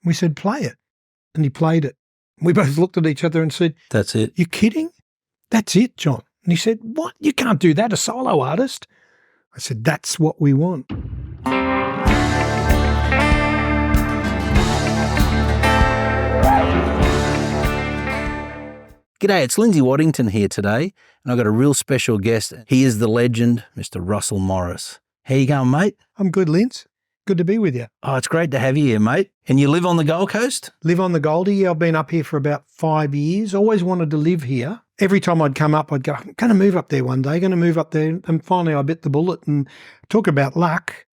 We said, play it. And he played it. We both looked at each other and said, That's it. "You kidding? That's it, John." And he said, "What? You can't do that, a solo artist." I said, "That's what we want." G'day, it's Lindsay Waddington here today, and I've got a real special guest. He is the legend, Mr. Russell Morris. How you going, mate? I'm good, Linz. Good to be with you. Oh, it's great to have you here, mate. And you live on the Gold Coast? Live on the Goldie. Yeah, I've been up here for about 5 years. Always wanted to live here. Every time I'd come up, I'd go, "I'm going to move up there one day, going to move up there." And finally I bit the bullet. And talk about luck.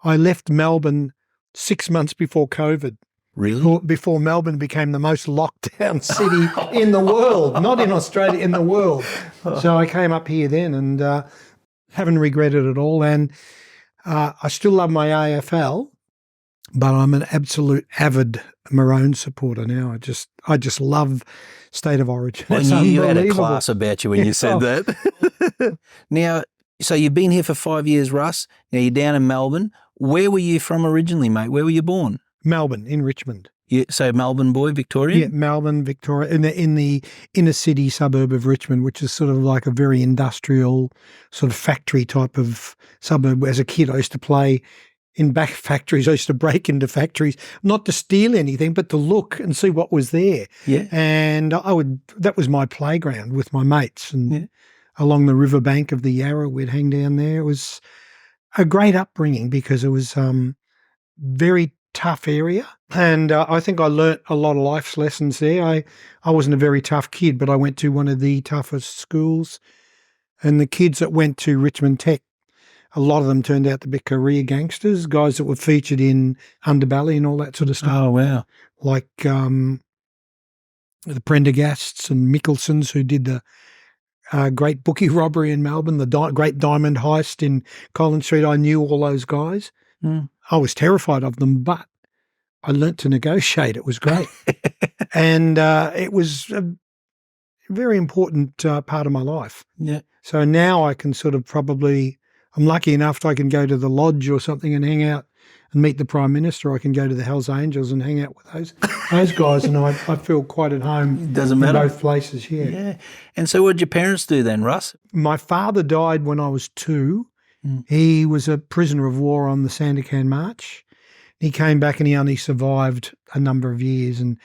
I left Melbourne 6 months before COVID. Really? Before Melbourne became the most locked down city in the world, not in Australia, in the world. So I came up here then and haven't regretted it all. And I still love my AFL, but I'm an absolute avid Maroon supporter now. I just love State of Origin. I knew you had a class about you when you said that. Now, so you've been here for 5 years, Russ. Now you're down in Melbourne. Where were you from originally, mate? Where were you born? Melbourne, in Richmond. Yeah, so Melbourne boy, Victoria? Yeah, Melbourne, Victoria, in the inner city suburb of Richmond, which is sort of like a very industrial sort of factory type of suburb. As a kid, I used to play in back factories. I used to break into factories, not to steal anything, but to look and see what was there. Yeah. And that was my playground with my mates. And along the riverbank of the Yarra, we'd hang down there. It was a great upbringing because it was very tough area. And I think I learnt a lot of life's lessons there. I wasn't a very tough kid, but I went to one of the toughest schools. And the kids that went to Richmond Tech, a lot of them turned out to be career gangsters, guys that were featured in Underbelly and all that sort of stuff. Oh, wow. Like the Prendergasts and Mickelsons, who did the great bookie robbery in Melbourne, the great diamond heist in Collins Street. I knew all those guys. Mm. I was terrified of them, but I learnt to negotiate. It was great. And it was a very important part of my life. Yeah. So now I can sort of I'm lucky enough that I can go to the lodge or something and hang out and meet the Prime Minister. I can go to the Hells Angels and hang out with those guys, and I feel quite at home. It doesn't matter. In both places, yeah. Yeah. And so what did your parents do then, Russ? My father died when I was 2. Mm. He was a prisoner of war on the Sandakan March. He came back and he only survived a number of years. And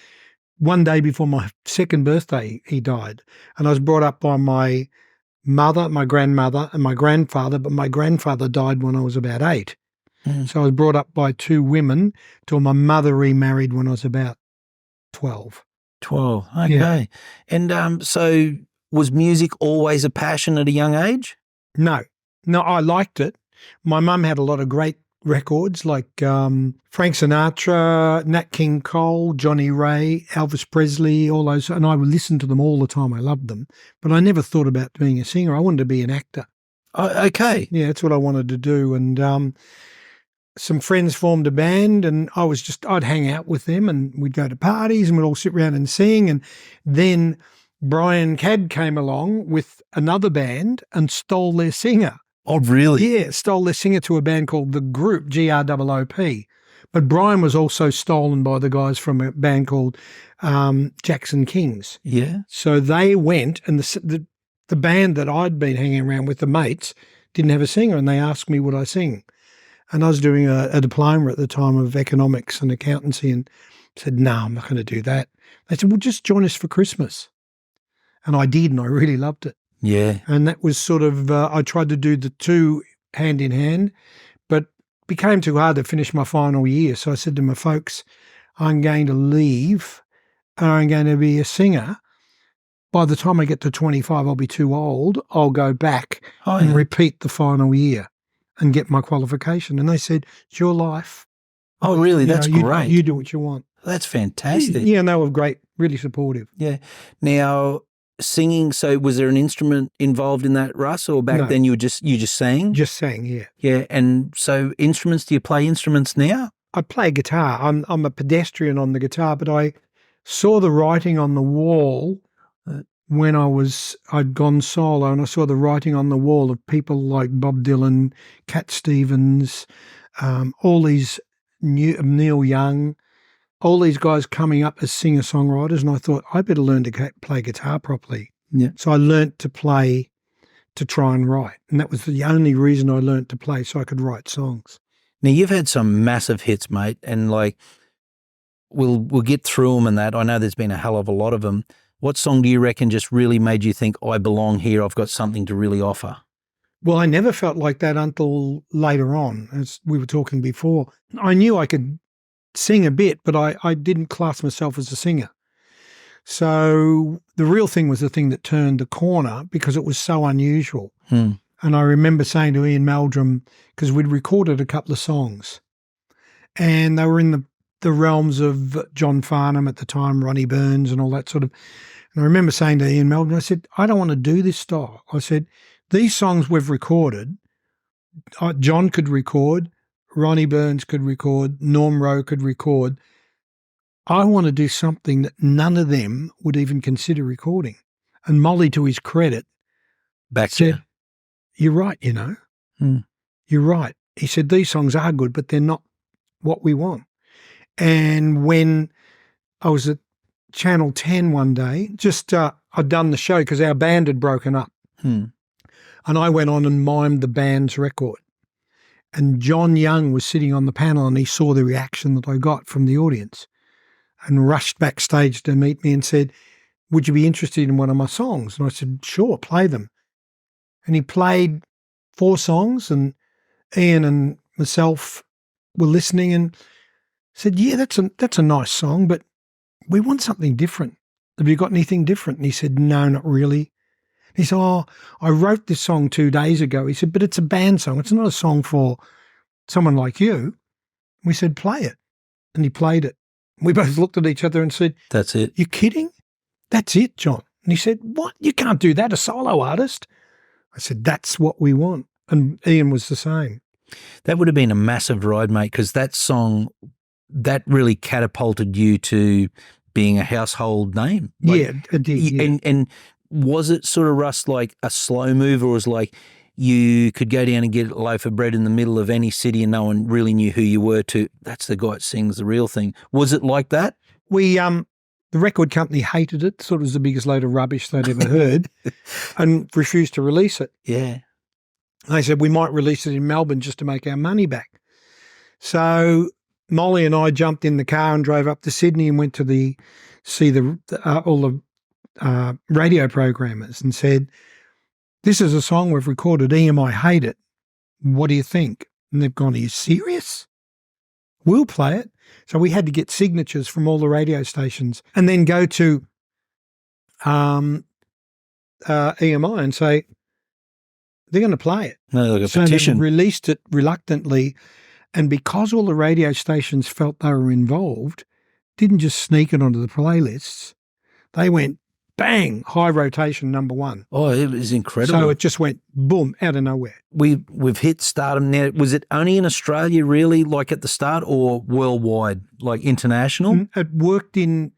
one day before my 2nd birthday, he died. And I was brought up by my mother, my grandmother, and my grandfather, but my grandfather died when I was about 8. Mm. So I was brought up by 2 women till my mother remarried when I was about 12. 12, okay. Yeah. And so was music always a passion at a young age? No, I liked it. My mum had a lot of great records like Frank Sinatra, Nat King Cole, Johnny Ray, Elvis Presley, all those, and I would listen to them all the time. I loved them, but I never thought about being a singer. I wanted to be an actor. Oh, okay. Yeah, that's what I wanted to do. And some friends formed a band, and I'd hang out with them, and we'd go to parties, and we'd all sit around and sing. And then Brian Cadd came along with another band and stole their singer. Oh, really? Yeah, stole their singer to a band called The Group, GROOP. But Brian was also stolen by the guys from a band called Jackson Kings. Yeah. So they went, and the band that I'd been hanging around with, the mates, didn't have a singer, and they asked me would I sing. And I was doing a diploma at the time of economics and accountancy, and said, "No, I'm not going to do that." They said, "Well, just join us for Christmas." And I did, and I really loved it. Yeah. And that was sort of, I tried to do the two hand in hand, but became too hard to finish my final year. So I said to my folks, "I'm going to leave, and I'm going to be a singer. By the time I get to 25, I'll be too old. I'll go back and repeat the final year and get my qualification." And they said, "It's your life." Oh, really? That's great. You do what you want. That's fantastic. Yeah, and they were great, really supportive. Yeah. Now, singing, so was there an instrument involved in that, Russ, or back then you just sang? Just sang, yeah. Yeah, and so instruments, do you play instruments now? I play guitar. I'm a pedestrian on the guitar, but I saw the writing on the wall when I'd gone solo, and I saw the writing on the wall of people like Bob Dylan, Cat Stevens, all these Neil Young, all these guys coming up as singer-songwriters, and I thought, I better learn to play guitar properly. Yeah. So I learnt to play to try and write, and that was the only reason I learnt to play, so I could write songs. Now, you've had some massive hits, mate, and like we'll get through them and that. I know there's been a hell of a lot of them. What song do you reckon just really made you think, I belong here, I've got something to really offer? Well, I never felt like that until later on, as we were talking before. I knew I could sing a bit, but I didn't class myself as a singer. So The Real Thing was the thing that turned the corner because it was so unusual. And I remember saying to Ian Meldrum, because we'd recorded a couple of songs, and they were in the realms of John Farnham at the time, Ronnie Burns and all that sort of. And I remember saying to Ian Meldrum, I said, I don't want to do this style. I said, these songs we've recorded, John could record, Ronnie Burns could record, Norm Rowe could record. I want to do something that none of them would even consider recording. And Molly, to his credit, said, you're right, you know. You're right. He said, these songs are good, but they're not what we want. And when I was at Channel 10 one day, just I'd done the show because our band had broken up. And I went on and mimed the band's record. And John Young was sitting on the panel and he saw the reaction that I got from the audience and rushed backstage to meet me and said, would you be interested in one of my songs? And I said, sure, play them. And he played 4 songs and Ian and myself were listening and said, yeah, that's a nice song, but we want something different. Have you got anything different? And he said, no, not really. He said, oh, I wrote this song 2 days ago. He said, but it's a band song. It's not a song for someone like you. We said, play it. And he played it. We both looked at each other and said, that's it. You kidding? That's it, John. And he said, what? You can't do that, a solo artist. I said, that's what we want. And Ian was the same. That would have been a massive ride, mate, because that song, that really catapulted you to being a household name. Like, yeah, it did. Yeah. And was it sort of, Russ, like a slow move, or was like you could go down and get a loaf of bread in the middle of any city and no one really knew who you were to, that's the guy that sings The Real Thing? Was it like that? We, the record company hated it, thought it was the biggest load of rubbish they'd ever heard and refused to release it. Yeah. They said we might release it in Melbourne just to make our money back. So Molly and I jumped in the car and drove up to Sydney and went to see all the radio programmers and said, this is a song we've recorded, Ian, I hate it. What do you think? And they've gone, are you serious? We'll play it. So we had to get signatures from all the radio stations and then go to EMI and say, they're going to play it. No, like a so petition. They released it reluctantly, and because all the radio stations felt they were involved, didn't just sneak it onto the playlists. They went, bang, high rotation #1. Oh, it was incredible. So it just went boom, out of nowhere. We've hit stardom now. Was it only in Australia really, like at the start, or worldwide, like international? It worked in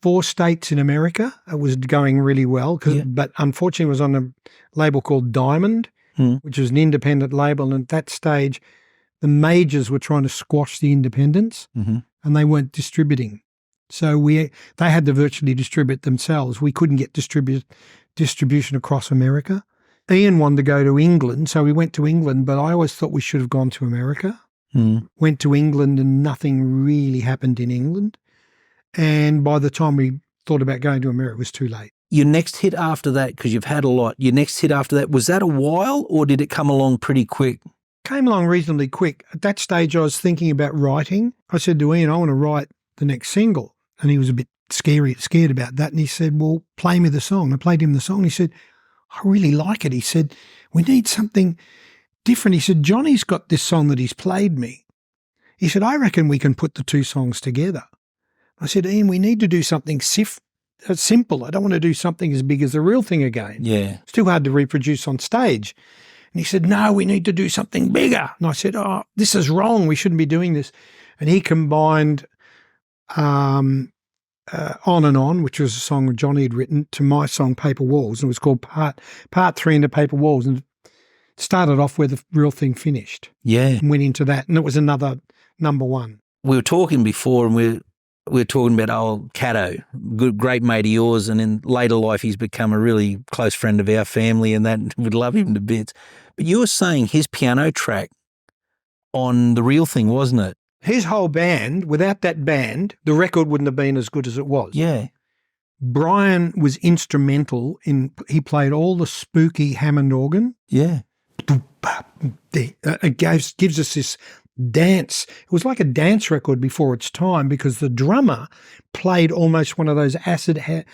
4 states in America. It was going really well, but unfortunately it was on a label called Diamond, which was an independent label. And at that stage, the majors were trying to squash the independents and they weren't distributing. So they had to virtually distribute themselves. We couldn't get distribution across America. Ian wanted to go to England, so we went to England, but I always thought we should have gone to America. Went to England and nothing really happened in England. And by the time we thought about going to America, it was too late. Your next hit after that, because you've had a lot, your next hit after that, was that a while or did it come along pretty quick? Came along reasonably quick. At that stage, I was thinking about writing. I said to Ian, I want to write the next single. And he was a bit scared about that. And he said, well, play me the song. I played him the song. He said, I really like it. He said, we need something different. He said, Johnny's got this song that he's played me. He said, I reckon we can put the 2 songs together. I said, Ian, we need to do something simple. I don't want to do something as big as The Real Thing again. Yeah. It's too hard to reproduce on stage. And he said, no, we need to do something bigger. And I said, oh, this is wrong. We shouldn't be doing this. And he combined On and On, which was a song Johnny had written, to my song Paper Walls. And it was called Part 3 into Paper Walls. And it started off where The Real Thing finished. Yeah. And went into that. And it was another #1. We were talking before and we were talking about old Caddo, great mate of yours, and in later life he's become a really close friend of our family and that, would love him to bits. But you were saying his piano track on The Real Thing, wasn't it? His whole band, without that band, the record wouldn't have been as good as it was. Yeah. Brian was instrumental in, he played all the spooky Hammond organ. Yeah. It gives us this dance. It was like a dance record before its time because the drummer played almost one of those acid had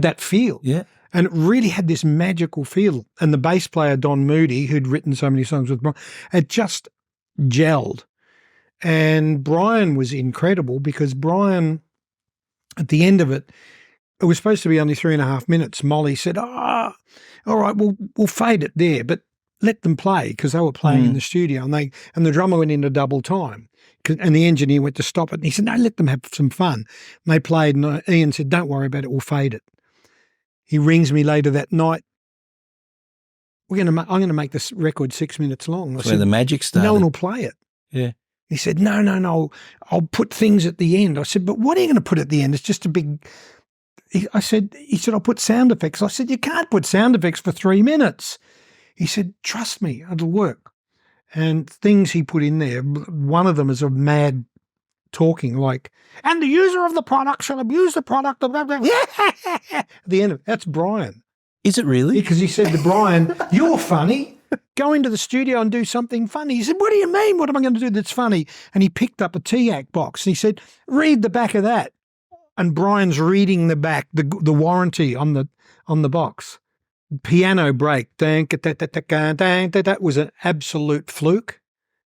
that feel. Yeah. And it really had this magical feel. And the bass player, Don Moody, who'd written so many songs with Brian, it just gelled. And Brian was incredible because Brian, at the end of it, it was supposed to be only 3.5 minutes. Molly said, all right, we'll fade it there, but let them play because they were playing in the studio and the drummer went into double time and the engineer went to stop it. And he said, no, let them have some fun. And they played and Ian said, don't worry about it, we'll fade it. He rings me later that night. I'm going to make this record 6 minutes long. That's where the magic started. No one will play it. Yeah. He said, no, I'll put things at the end. I said, but what are you going to put at the end? It's just a big... He said, I'll put sound effects. I said, you can't put sound effects for 3 minutes. He said, trust me, it'll work. And things he put in there, one of them is a mad talking like, and the user of the product shall abuse the product. At the end of it, that's Brian. Is it really? Because he said to Brian, you're funny. Go into the studio and do something funny. He said, what do you mean? What am I going to do that's funny? And he picked up a TAC box and he said, read the back of that. And Brian's reading the back, the warranty on the box. Piano break. That was an absolute fluke.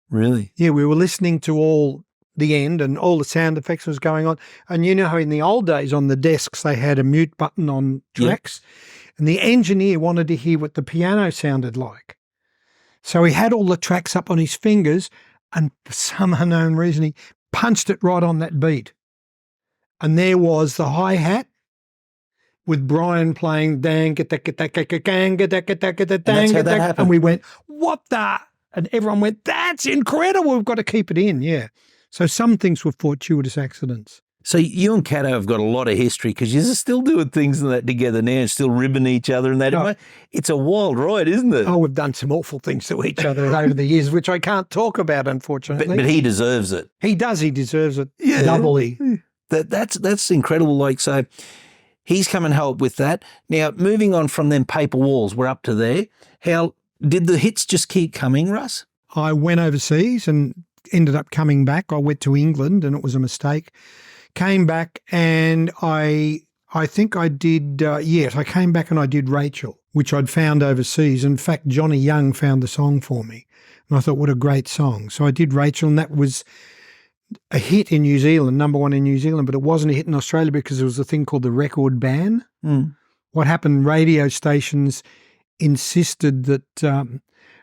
Really? Yeah, we were listening to all the end and all the sound effects was going on. And you know how in the old days on the desks they had a mute button on tracks? Yep. And the engineer wanted to hear what the piano sounded like. So he had all the tracks up on his fingers and for some unknown reason he punched it right on that beat. And there was the hi-hat with Brian playing dang, and that's how that happened. And we went, what the? And everyone went, that's incredible. We've got to keep it in, yeah. So some things were fortuitous accidents. So you and Caddo have got a lot of history because you're still doing things and that together now and still ribbing each other and that. Oh. It's a wild ride, isn't it? Oh, we've done some awful things to each other over the years, which I can't talk about, unfortunately. But he deserves it. He does. He deserves it doubly. That's incredible. Like, so he's come and helped with that. Now, moving on from them paper walls, we're up to there. How did the hits just keep coming, Russ? I went overseas and ended up coming back. I went to England and it was a mistake. Came back and I think I did, I came back and I did Rachel, which I'd found overseas. In fact, Johnny Young found the song for me. And I thought, what a great song. So I did Rachel and that was a hit in New Zealand, #1 in New Zealand, but it wasn't a hit in Australia because there was a thing called the record ban. What happened, radio stations insisted that,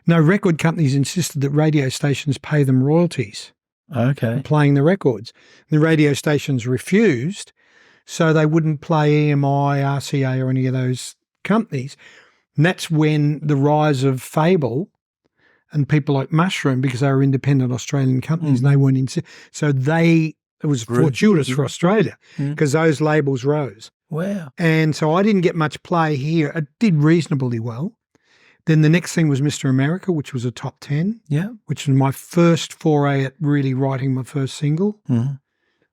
record companies insisted that radio stations pay them royalties. Okay. Playing the records. The radio stations refused, so they wouldn't play EMI, RCA or any of those companies. And that's when the rise of Fable and people like Mushroom, because they were independent Australian companies and they weren't in. So it was fortuitous for Australia because those labels rose. Wow. And so I didn't get much play here. It did reasonably well. Then the next thing was Mr. America, which was a top 10, which was my first foray at really writing my first single.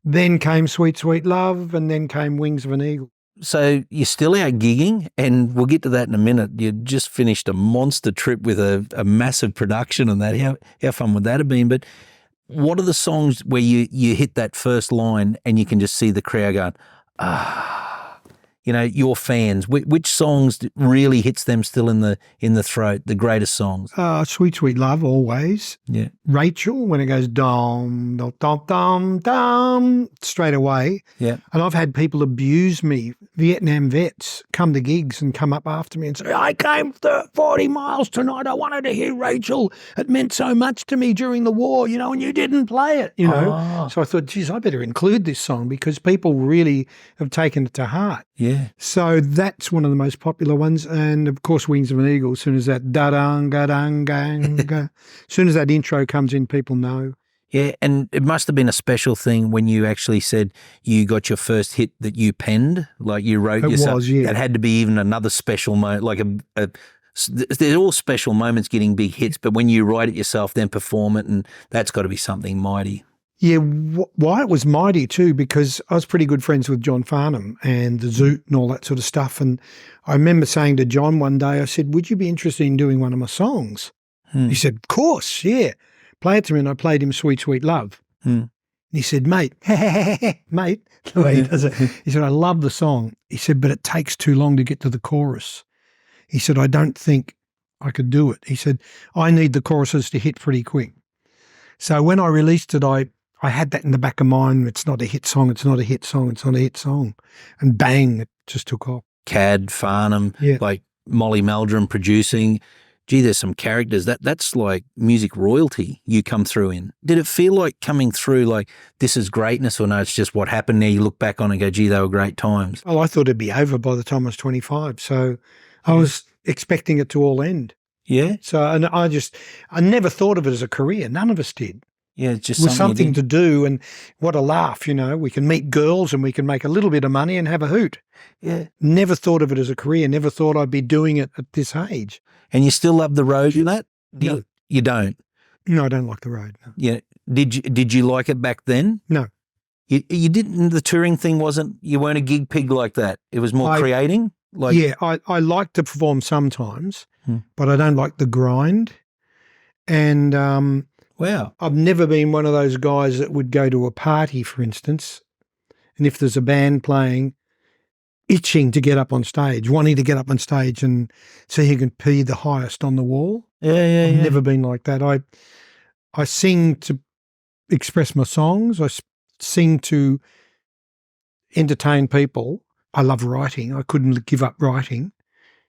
Then came Sweet, Sweet Love, and then came Wings of an Eagle. So you're still out gigging, and we'll get to that in a minute. You just finished a monster trip with a massive production and that. How fun would that have been? But what are the songs where you hit that first line and you can just see the crowd going, your fans, which songs really hits them still in the throat, the greatest songs? Sweet, Sweet Love, always. Yeah. Rachel, when it goes dum, dum, dum, dum, dum, straight away. Yeah. And I've had people abuse me, Vietnam vets, come to gigs and come up after me and say, I came 40 miles tonight. I wanted to hear Rachel. It meant so much to me during the war, and you didn't play it, So I thought, geez, I better include this song because people really have taken it to heart. Yeah. Yeah. So that's one of the most popular ones. And, of course, Wings of an Eagle, as soon as that da-dung, ga-dung, gang, ga, as soon as that intro comes in, people know. Yeah, and it must have been a special thing when you actually said you got your first hit that you penned, like you wrote It yourself. was, yeah. That had to be even another special moment, like they're all special moments getting big hits, but when you write it yourself, then perform it, and that's got to be something mighty. Yeah, why it was mighty too, because I was pretty good friends with John Farnham and the Zoot and all that sort of stuff. And I remember saying to John one day, I said, would you be interested in doing one of my songs? He said, of course, yeah. Play it to me. And I played him Sweet, Sweet Love. And he said, mate, mate, the way he does it. He said, I love the song. He said, but it takes too long to get to the chorus. He said, I don't think I could do it. He said, I need the choruses to hit pretty quick. So when I released it, I had that in the back of mind. It's not a hit song. It's not a hit song. It's not a hit song. And bang, it just took off. Cadd, Farnham, like Molly Meldrum producing. Gee, there's some characters. That's like music royalty you come through in. Did it feel like coming through like this is greatness, or no, it's just what happened now? You look back on it and go, gee, they were great times. Oh, I thought it'd be over by the time I was 25. So I was expecting it to all end. Yeah. So, and I never thought of it as a career. None of us did. Yeah, it's just It was something to do, and what a laugh, you know. We can meet girls and we can make a little bit of money and have a hoot. Yeah. Never thought of it as a career. Never thought I'd be doing it at this age. And you still love the road in that? No. You don't? No, I don't like the road. No. Yeah. Did you like it back then? No. You didn't, the touring thing you weren't a gig pig like that. It was more creating? Like, yeah, I like to perform sometimes, but I don't like the grind. And wow. I've never been one of those guys that would go to a party, for instance, and if there's a band playing, itching to get up on stage, wanting to get up on stage and so he can be the highest on the wall. Yeah. I've never been like that. I sing to express my songs. I sing to entertain people. I love writing. I couldn't give up writing.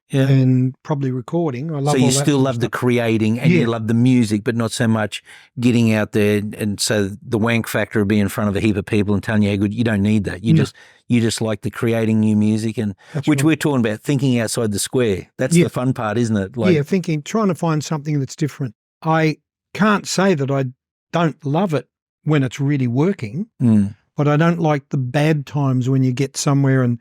Yeah. And probably recording. I love. So you still love the creating and you love the music, but not so much getting out there. And so the wank factor of being in front of a heap of people and telling you how good. You don't need that. You just like the creating new music, and which we're talking about thinking outside the square. That's the fun part, isn't it? Like, trying to find something that's different. I can't say that I don't love it when it's really working, but I don't like the bad times when you get somewhere and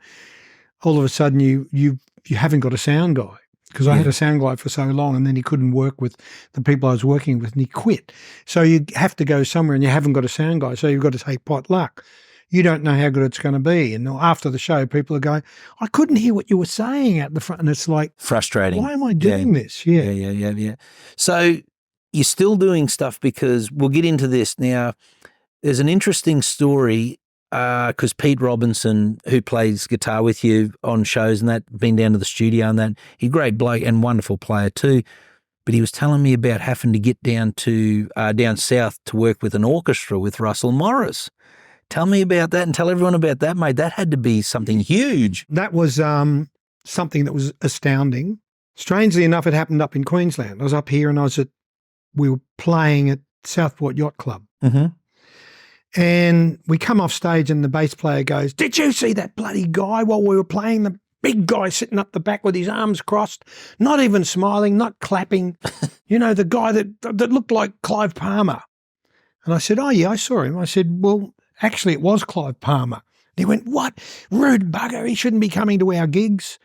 all of a sudden you haven't got a sound guy, because I had a sound guy for so long and then he couldn't work with the people I was working with and he quit. So you have to go somewhere and you haven't got a sound guy, so you've got to take pot luck. You don't know how good it's going to be. And after the show, people are going, I couldn't hear what you were saying at the front. And it's like, frustrating. Why am I doing this? Yeah. So you're still doing stuff, because we'll get into this now. There's an interesting story because Pete Robinson, who plays guitar with you on shows and that, been down to the studio and that, he's a great bloke and wonderful player too. But he was telling me about having to get down south to work with an orchestra with Russell Morris. Tell me about that and tell everyone about that, mate. That had to be something huge. That was something that was astounding. Strangely enough, it happened up in Queensland. I was up here and we were playing at Southport Yacht Club. Mm-hmm. And we come off stage and the bass player goes, did you see that bloody guy while we were playing? The big guy sitting up the back with his arms crossed, not even smiling, not clapping. You know, the guy that looked like Clive Palmer. And I said, oh, yeah, I saw him. I said, well, actually, it was Clive Palmer. And he went, what? Rude bugger. He shouldn't be coming to our gigs.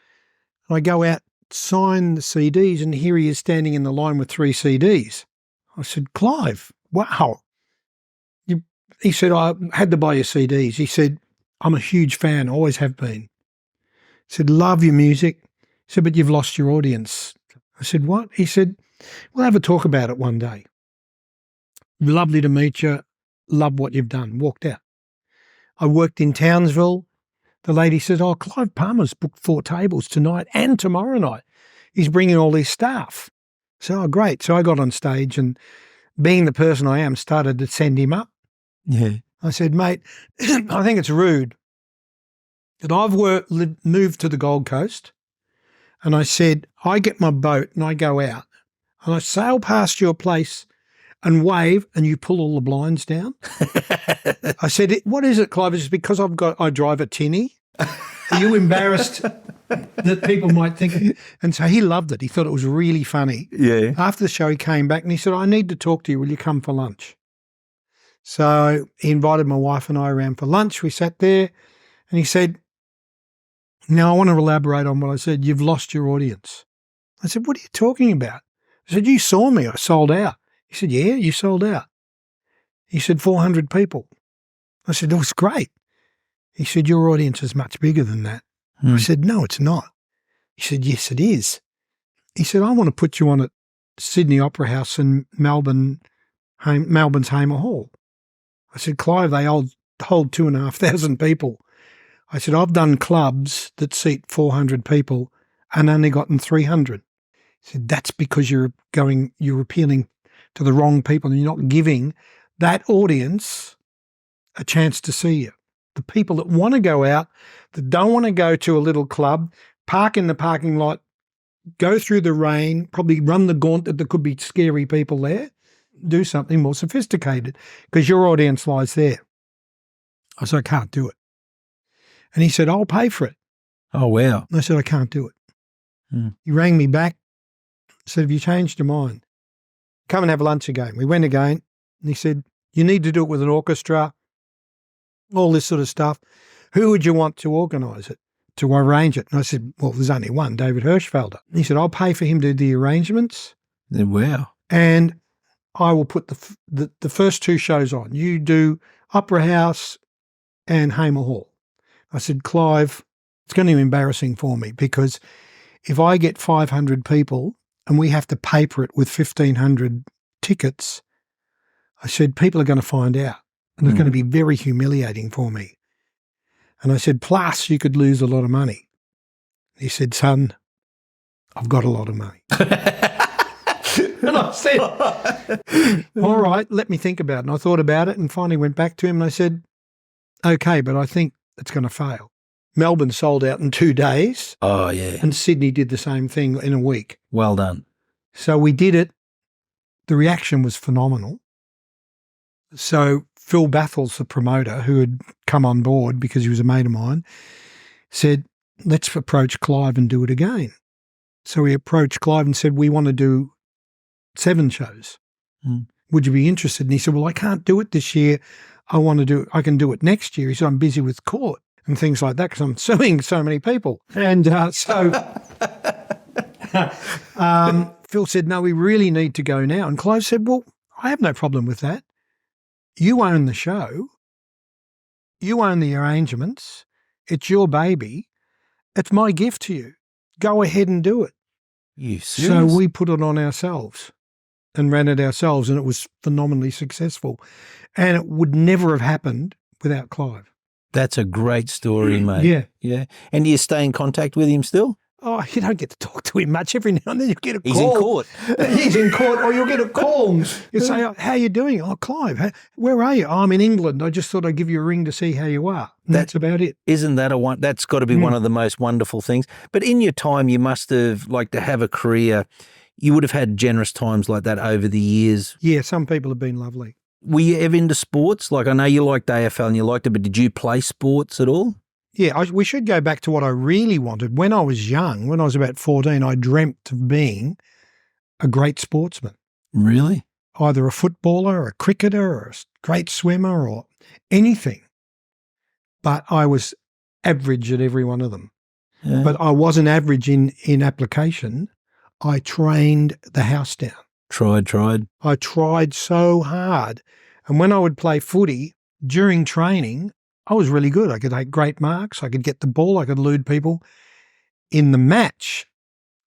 And I go out, sign the CDs, and here he is standing in the line with 3 CDs. I said, Clive, wow. He said, I had to buy your CDs. He said, I'm a huge fan, always have been. He said, love your music. He said, but you've lost your audience. I said, what? He said, we'll have a talk about it one day. Lovely to meet you. Love what you've done. Walked out. I worked in Townsville. The lady said, oh, Clive Palmer's booked 4 tables tonight and tomorrow night. He's bringing all his staff. So, oh, great. So I got on stage and being the person I am, started to send him up. Yeah. I said, mate, I think it's rude that I've moved to the Gold Coast, and I said, I get my boat and I go out and I sail past your place and wave and you pull all the blinds down. I said, what is it, Clive? It's because I drive a tinny. Are you embarrassed that people might think? And so he loved it. He thought it was really funny. Yeah. After the show, he came back and he said, I need to talk to you. Will you come for lunch? So he invited my wife and I around for lunch. We sat there and he said, now I want to elaborate on what I said. You've lost your audience. I said, what are you talking about? I said, you saw me. I sold out. He said, yeah, you sold out. He said, 400 people. I said, that was great. He said, your audience is much bigger than that. I said, no, it's not. He said, yes, it is. He said, I want to put you on at Sydney Opera House and Melbourne's Hamer Hall. I said, Clive, they hold 2,500 people. I said, I've done clubs that seat 400 people and only gotten 300. He said, that's because you're appealing to the wrong people and you're not giving that audience a chance to see you. The people that want to go out, that don't want to go to a little club, park in the parking lot, go through the rain, probably run the gauntlet. There could be scary people there. Do something more sophisticated because your audience lies there. I said, I can't do it. And he said, I'll pay for it. Oh, wow. And I said, I can't do it. He rang me back, said, have you changed your mind? Come and have lunch again. We went again. And he said, you need to do it with an orchestra, all this sort of stuff. Who would you want to organise it, to arrange it? And I said, well, there's only one, David Hirschfelder. And he said, I'll pay for him to do the arrangements. Wow. And I will put the first two shows on. You do Opera House and Hamer Hall. I said, Clive, it's going to be embarrassing for me because if I get 500 people and we have to paper it with 1,500 tickets, I said, people are going to find out and it's going to be very humiliating for me. And I said, plus you could lose a lot of money. He said, son, I've got a lot of money. And I said, all right, let me think about it. And I thought about it and finally went back to him and I said, okay, but I think it's going to fail. Melbourne sold out in 2 days. Oh, yeah. And Sydney did the same thing in a week. Well done. So we did it. The reaction was phenomenal. So Phil Bathels, the promoter, who had come on board because he was a mate of mine, said, let's approach Clive and do it again. So we approached Clive and said, we want to do 7 shows. Would you be interested? And he said, well, I can't do it this year. I can do it next year. He said, I'm busy with court and things like that because I'm suing so many people. And so Phil said, no, we really need to go now. And Clive said, well, I have no problem with that. You own the show. You own the arrangements. It's your baby. It's my gift to you. Go ahead and do it. You serious? So we put it on ourselves and ran it ourselves, and it was phenomenally successful. And it would never have happened without Clive. That's a great story, mate. Yeah. Yeah. And do you stay in contact with him still? Oh, you don't get to talk to him much. Every now and then you get a call. He's in court. He's in court, or you'll get a call. You say, oh, how are you doing? Oh, Clive, where are you? Oh, I'm in England. I just thought I'd give you a ring to see how you are. And that's about it. Isn't that that's got to be one of the most wonderful things. But in your time, you must have, like, to have a career, you would have had generous times like that over the years. Yeah, some people have been lovely. Were you ever into sports? Like, I know you liked AFL and you liked it, but did you play sports at all? Yeah, we should go back to what I really wanted. When I was young, when I was about 14, I dreamt of being a great sportsman. Really? Either a footballer, or a cricketer, or a great swimmer, or anything. But I was average at every one of them. Yeah. But I wasn't average in application. I trained the house down. Tried. I tried so hard. And when I would play footy during training, I was really good. I could take great marks. I could get the ball. I could elude people. In the match,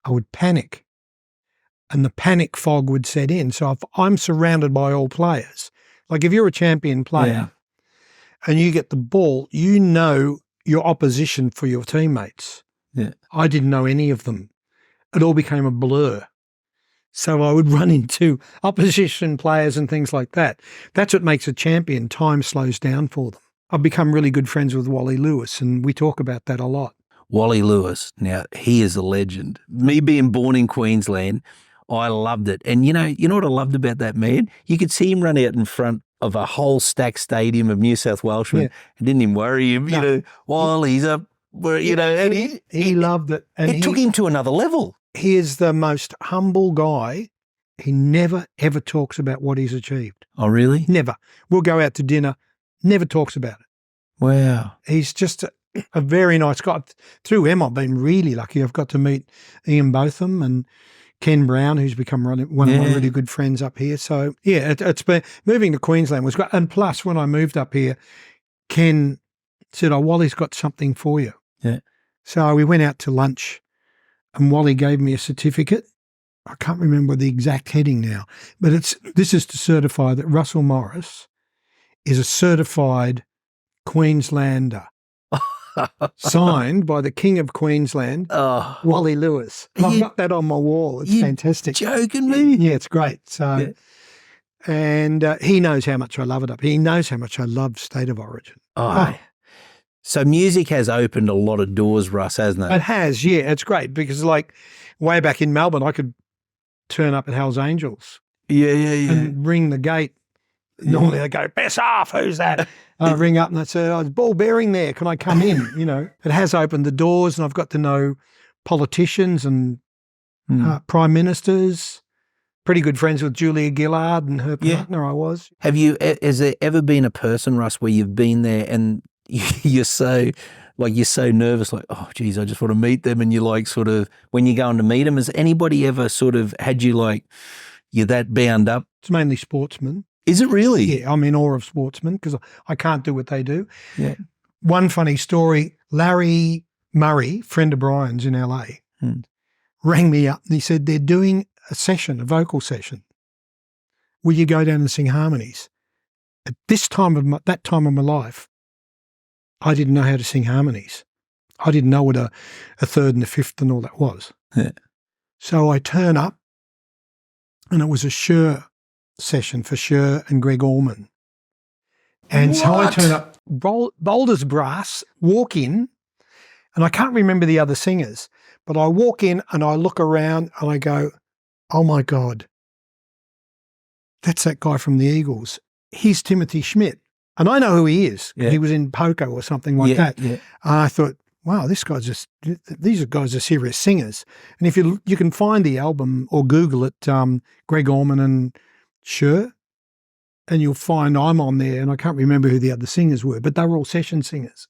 I would panic and the panic fog would set in. So if I'm surrounded by all players, like if you're a champion player and you get the ball, you know your opposition for your teammates. Yeah. I didn't know any of them. It all became a blur. So I would run into opposition players and things like that. That's what makes a champion. Time slows down for them. I've become really good friends with Wally Lewis, and we talk about that a lot. Wally Lewis, now he is a legend. Me being born in Queensland, I loved it. And you know what I loved about that man? You could see him run out in front of a whole stacked stadium of New South Welshmen and didn't even worry him. No. You know, Wally's a where, you know, and he loved it. And it took him to another level. He is the most humble guy. He never, ever talks about what he's achieved. Oh, really? Never. We'll go out to dinner, never talks about it. Wow. He's just a very nice guy. Through him, I've been really lucky. I've got to meet Ian Botham and Ken Brown, who's become one of my really good friends up here. So, yeah, it's been moving to Queensland was great. And plus, when I moved up here, Ken said, Wally's got something for you. Yeah. So we went out to lunch and Wally gave me a certificate. I can't remember the exact heading now, but this is to certify that Russell Morris is a certified Queenslander. Signed by the King of Queensland, Wally Lewis. I've got that on my wall. It's fantastic. Joking me? Yeah, it's great. So, and he knows how much I love it up. He knows how much I love State of Origin. So music has opened a lot of doors, Russ, hasn't it? It has, yeah. It's great because, like, way back in Melbourne, I could turn up at Hell's Angels. Yeah. And ring the gate. Normally they go, "Piss off, who's that?" I ring up and they say, "It's ball bearing there. Can I come in?" You know, it has opened the doors, and I've got to know politicians and prime ministers. Pretty good friends with Julia Gillard and her partner. I was. Has there ever been a person, Russ, where you've been there and you're so nervous, like, oh, geez, I just want to meet them, and you're like, sort of, when you're going to meet them, has anybody ever sort of had you like, you're that bound up? It's mainly Sportsman. Is it really? Yeah, I'm in awe of Sportsman because I can't do what they do. Yeah. One funny story, Larry Murray, friend of Brian's in LA, rang me up and he said, they're doing a vocal session. Will you go down and sing harmonies? At that time of my life, I didn't know how to sing harmonies. I didn't know what a third and a fifth and all that was. Yeah. So I turn up and it was a Cher session for Cher and Greg Allman. And so I turn up, Boulder's Brass, walk in, and I can't remember the other singers, but I walk in and I look around and I go, oh my God, that's that guy from the Eagles. He's Timothy Schmit. And I know who he is. Yeah. He was in Poco or something like that. Yeah. And I thought, wow, these guys are serious singers. And if you can find the album or Google it, Greg Allman and Cher, and you'll find I'm on there, and I can't remember who the other singers were, but they were all session singers.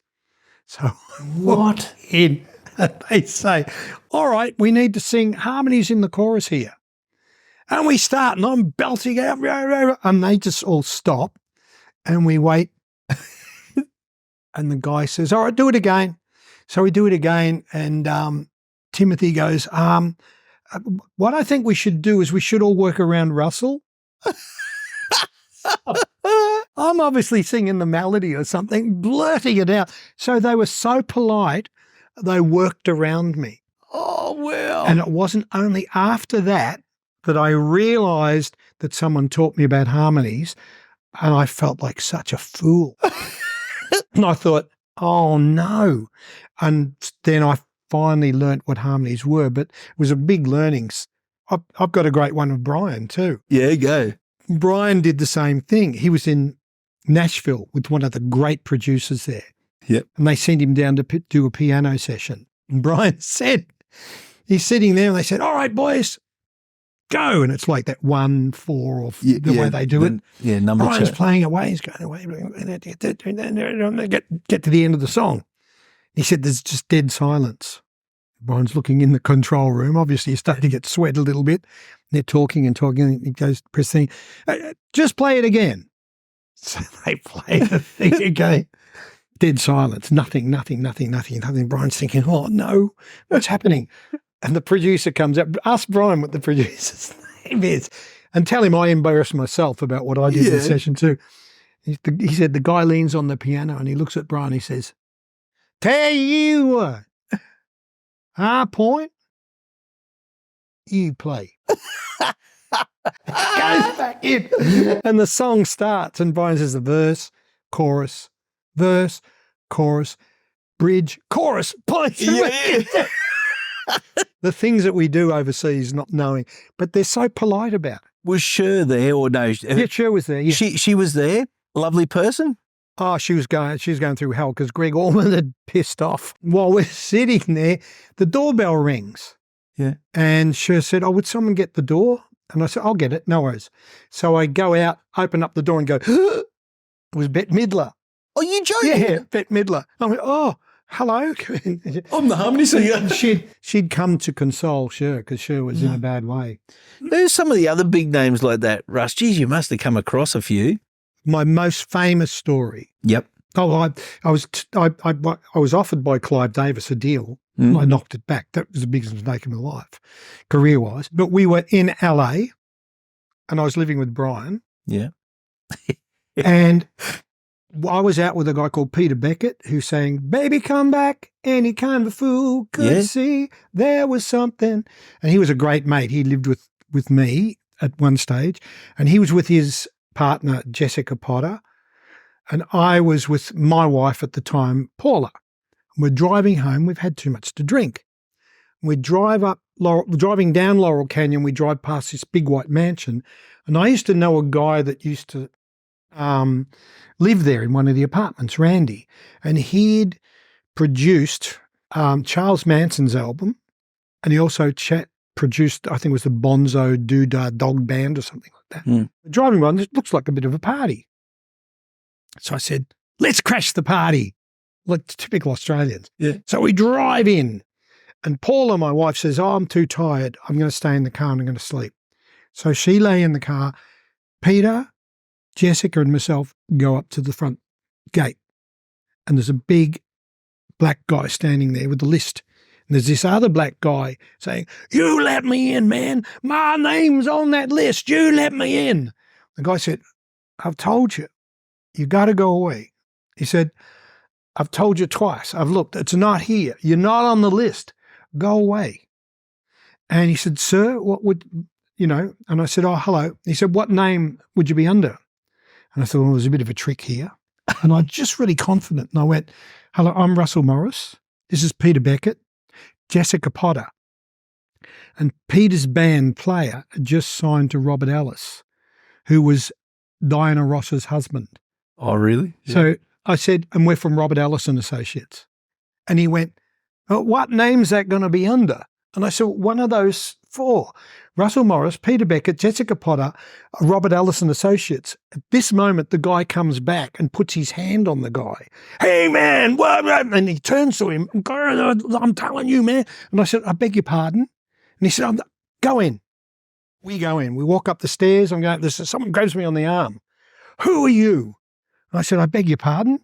So what? They say, all right, we need to sing harmonies in the chorus here. And we start, and I'm belting out, and they just all stop, and we wait. And the guy says, all right, do it again. So we do it again, and Timothy goes, what I think we should do is we should all work around Russell. I'm obviously singing the melody or something, blurting it out. So they were so polite, they worked around me. Oh, wow. And it wasn't only after that I realised that someone taught me about harmonies, and I felt like such a fool. And I thought, oh, no. And then I finally learnt what harmonies were, but it was a big learning. I've got a great one of Brian too. Yeah, go. Brian did the same thing. He was in Nashville with one of the great producers there. Yep. And they sent him down to do a piano session. And Brian said, he's sitting there and they said, all right, boys, go. And it's like that 1, 4 or the way they do it. Yeah, number Brian's 2. playing away. He's going away. Get to the end of the song. He said, there's just dead silence. Brian's looking in the control room. Obviously, he's starting to get sweat a little bit. They're talking and talking. And he goes, press thing, just play it again. So they play the thing again. Dead silence. Nothing. Brian's thinking, oh, no, what's happening? And the producer comes up. Ask Brian what the producer's name is and tell him I embarrassed myself about what I did in session 2. He said the guy leans on the piano and he looks at Brian. He says, tell you what. Point, you play. Goes back in. And the song starts and Brian says the verse, chorus, bridge, chorus, play. Yeah. The things that we do overseas not knowing, but they're so polite about it. Was Cher there or no? Yeah, Cher was there. Yeah. She was there? Lovely person? Oh, she was going through hell because Greg Allman had pissed off. While we're sitting there, the doorbell rings. Yeah. And Cher said, would someone get the door? And I said, I'll get it, no worries. So I go out, open up the door and go, it was Bette Midler. Oh, you joking? Yeah, Bette Midler. I went, oh, hello. I'm the harmony singer. She'd come to console Cher because Cher was in a bad way. There's some of the other big names like that, Russ. Geez, you must have come across a few. My most famous story. Yep. Oh, I was offered by Clive Davis a deal. I knocked it back. That was the biggest mistake in my life, career-wise. But we were in LA, and I was living with Brian. Yeah. And I was out with a guy called Peter Beckett who sang, "Baby, come back, any kind of a fool could see there was something." And he was a great mate. He lived with me at one stage, and he was with his partner, Jessica Potter, and I was with my wife at the time, Paula. We're driving home. We've had too much to drink. We driving down Laurel Canyon. We drive past this big white mansion, and I used to know a guy that used to live there in one of the apartments, Randy, and he'd produced Charles Manson's album, and he also produced, I think it was the Bonzo Doodah Dog Band or something like that. Driving by, this looks like a bit of a party. So I said, let's crash the party, like typical Australians. Yeah. So we drive in, and Paula, my wife, says, I'm too tired. I'm going to stay in the car and I'm going to sleep. So she lay in the car. Peter, Jessica and myself go up to the front gate, and there's a big black guy standing there with a list. And there's this other black guy saying, "You let me in, man. My name's on that list. You let me in." The guy said, "I've told you. You got to go away." He said, "I've told you twice. I've looked. It's not here. You're not on the list. Go away." And he said, "Sir, what would, And I said, "Oh, hello." He said, "What name would you be under?" And I thought, well, there's a bit of a trick here. And I'm just really confident. And I went, "Hello, I'm Russell Morris. This is Peter Beckett, Jessica Potter." And Peter's band player had just signed to Robert Ellis, who was Diana Ross's husband. Oh, really? Yeah. So I said, "And we're from Robert Ellis and Associates." And he went, "What name's that going to be under?" And I said, "One of those four. Russell Morris, Peter Beckett, Jessica Potter, Robert Ellis and Associates." At this moment, the guy comes back and puts his hand on the guy. "Hey, man," and he turns to him, "I'm telling you, man." And I said, "I beg your pardon." And he said, "Go in." We go in. We walk up the stairs. I'm going, someone grabs me on the arm. "Who are you?" And I said, "I beg your pardon.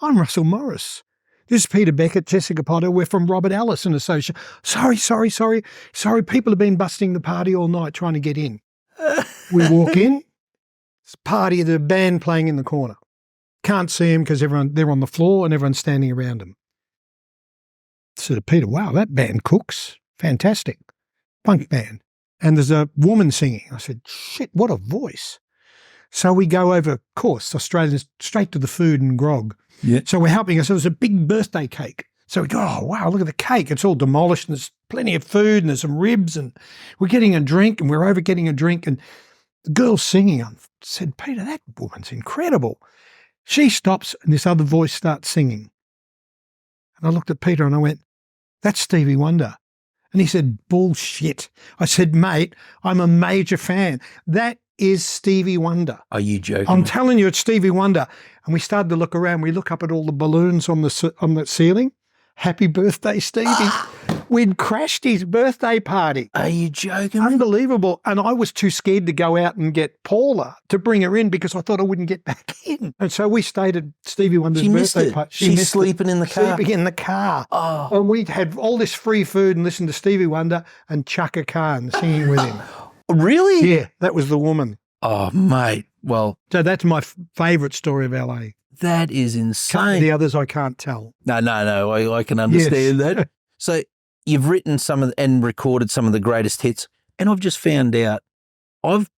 I'm Russell Morris. This is Peter Beckett, Jessica Potter. We're from Robert Ellis and Associates." Sorry. People have been busting the party all night trying to get in." We walk in. It's a party, the band playing in the corner. Can't see them because they're on the floor and everyone's standing around them. I said to Peter, "Wow, that band cooks. Fantastic. Punk band." And there's a woman singing. I said, "Shit, what a voice." So we go over, of course, Australians, straight to the food and grog. Yeah. So we're helping us. So there's a big birthday cake. So we go, "Oh, wow, look at the cake. It's all demolished and there's plenty of food and there's some ribs and we're getting a drink and we're over getting a drink." And the girl's singing. I said, "Peter, that woman's incredible." She stops and this other voice starts singing. And I looked at Peter and I went, "That's Stevie Wonder." And he said, "Bullshit." I said, "Mate, I'm a major fan. That is Stevie Wonder." Are you joking? I'm telling you, it's Stevie Wonder. And we started to look around. We look up at all the balloons on the ceiling. "Happy birthday, Stevie." We'd crashed his birthday party. Are you joking? Unbelievable. And I was too scared to go out and get Paula to bring her in because I thought I wouldn't get back in. And so we stayed at Stevie Wonder's birthday party. She's sleeping in the car. Sleeping in the car. Oh. And we'd had all this free food and listened to Stevie Wonder and Chaka Khan singing with him. Really? Yeah, that was the woman. Oh, mate. Well, So that's my favourite story of LA. that is insane. The others I can't tell. No. I can understand Yes. that. So you've written and recorded some of the greatest hits, and I've just found out I've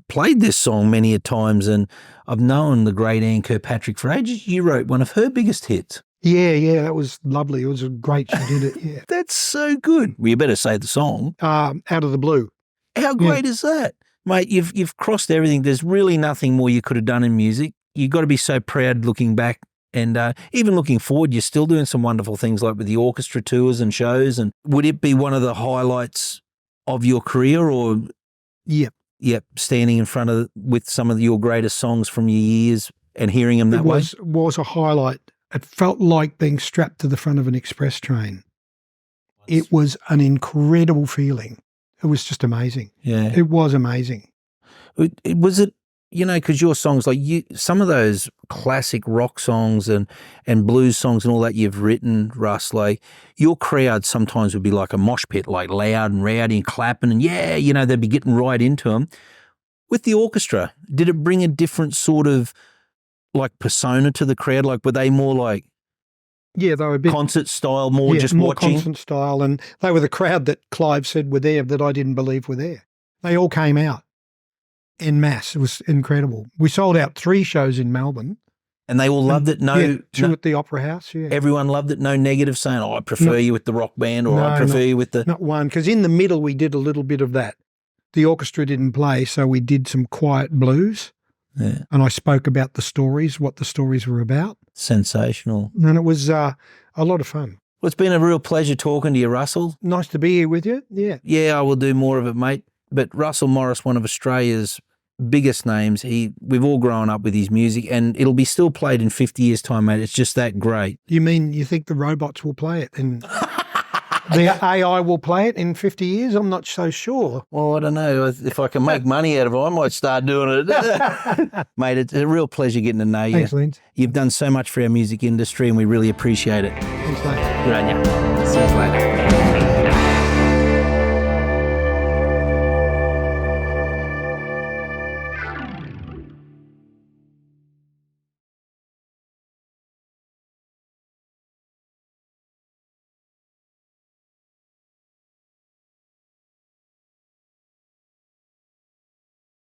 played this song many a times, and I've known the great Anne Kirkpatrick for ages. You wrote one of her biggest hits. Yeah, that was lovely. It was great. She did it. Yeah. That's so good. Well, you better say the song. Out of the Blue. How great is that? Mate, you've crossed everything. There's really nothing more you could have done in music. you got to be so proud looking back. And even looking forward, you're still doing some wonderful things like with the orchestra tours and shows. And would it be one of the highlights of your career, or standing in front of with some of your greatest songs from your years and hearing them that way? It was a highlight. It felt like being strapped to the front of an express train. It was an incredible feeling. It was just amazing. Yeah. It was amazing. Was it, you know, because your songs, like some of those classic rock songs and blues songs and all that you've written, Russ, like your crowd sometimes would be like a mosh pit, like loud and rowdy and clapping and you know, they'd be getting right into them. With the orchestra, did it bring a different sort of like persona to the crowd? Like were they more like they were a bit concert style, more just more watching? Concert style, and they were the crowd that Clive said were there that I didn't believe were there. They all came out en masse. It was incredible. We sold out 3 shows in Melbourne. And they all loved it? 2 at the Opera House, Everyone loved it? No negative saying, I prefer you with the rock band, or I prefer you with the... Not one, because in the middle we did a little bit of that. The orchestra didn't play, so we did some quiet blues. Yeah. And I spoke about the stories, what the stories were about. Sensational. And it was a lot of fun. Well, it's been a real pleasure talking to you, Russell. Nice to be here with you, Yeah, I will do more of it, mate. But Russell Morris, one of Australia's biggest names, we've all grown up with his music, and it'll be still played in 50 years' time, mate. It's just that great. You mean you think the robots will play it and the AI will play it in 50 years? I'm not so sure. Well, I don't know. If I can make money out of it, I might start doing it. Mate, it's a real pleasure getting to know you. Thanks, Lindsay. You've done so much for our music industry, and we really appreciate it. Thanks, mate. Good on you. See you later.